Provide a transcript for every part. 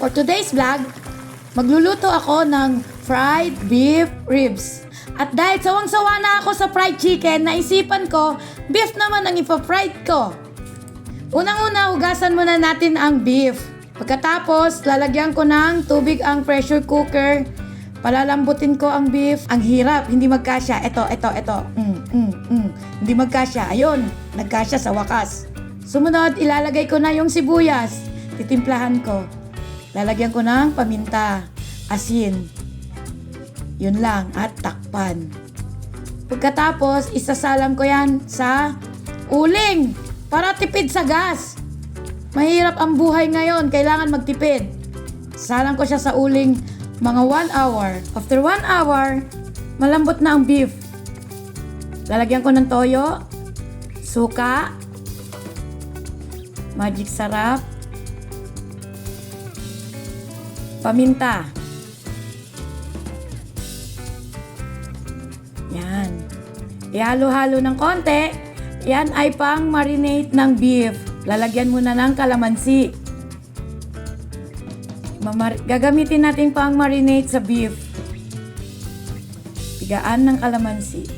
For today's vlog, magluluto ako ng fried beef ribs. At dahil sawang-sawa na ako sa fried chicken, naisipan ko, beef naman ang ipa-fried ko. Unang-una, hugasan muna natin ang beef. Pagkatapos, lalagyan ko ng tubig ang pressure cooker. Palalambutin ko ang beef. Ang hirap, hindi magkasya. Ito. Hindi magkasya. Ayun, nagkasya sa wakas. Sumunod, ilalagay ko na yung sibuyas. Titimplahan ko. Lalagyan ko ng paminta, asin. Yun lang, at takpan. Pagkatapos, isasalang ko yan sa uling para tipid sa gas. Mahirap ang buhay ngayon, kailangan magtipid. Salang ko siya sa uling mga 1 hour. After 1 hour, malambot na ang beef. Lalagyan ko ng toyo, suka, magic sarap, paminta. Yan. Ihalo-halo ng konti. Yan ay pang marinate ng beef. Lalagyan muna ng kalamansi. Gagamitin natin pang marinate sa beef. Pigaan ng kalamansi.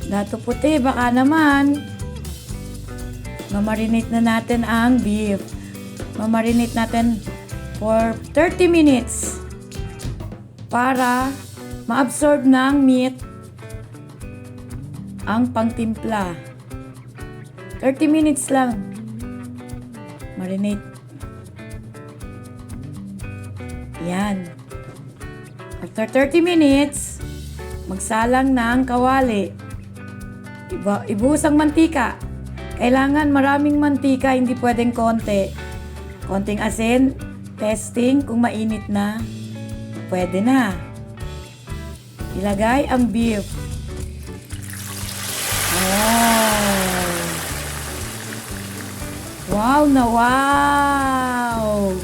Dato puti, baka naman. Mamarinate na natin ang beef. Mamarinate natin for 30 minutes para ma-absorb ng meat ang pangtimpla. 30 minutes lang. Marinate. Yan. After 30 minutes, magsalang ng kawali. Ibuhos ang mantika. Kailangan maraming mantika, hindi pwedeng konti. Konting asin, testing kung mainit na. Pwede na. Ilagay ang beef. Wow na wow!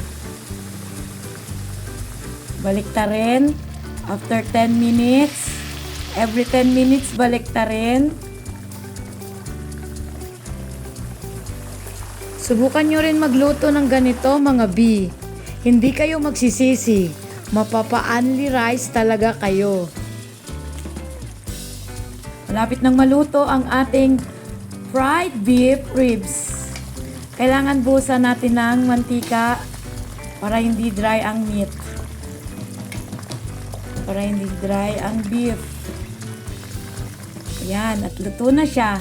Baliktarin. After 10 minutes. Every 10 minutes, baliktarin. Subukan nyo rin magluto ng ganito mga B. Hindi kayo magsisisi. Mapapa-only rice talaga kayo. Malapit nang maluto ang ating fried beef ribs. Kailangan buhusan natin ng mantika para hindi dry ang meat. Para hindi dry ang beef. Ayan, at luto na siya.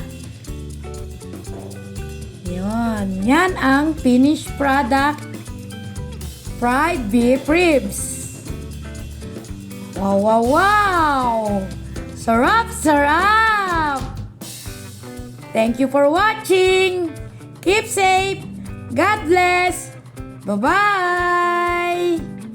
Yan. Yan ang finished product. Fried beef ribs. Wow, wow, wow! Sarap, sarap! Thank you for watching. Keep safe. God bless. Bye-bye.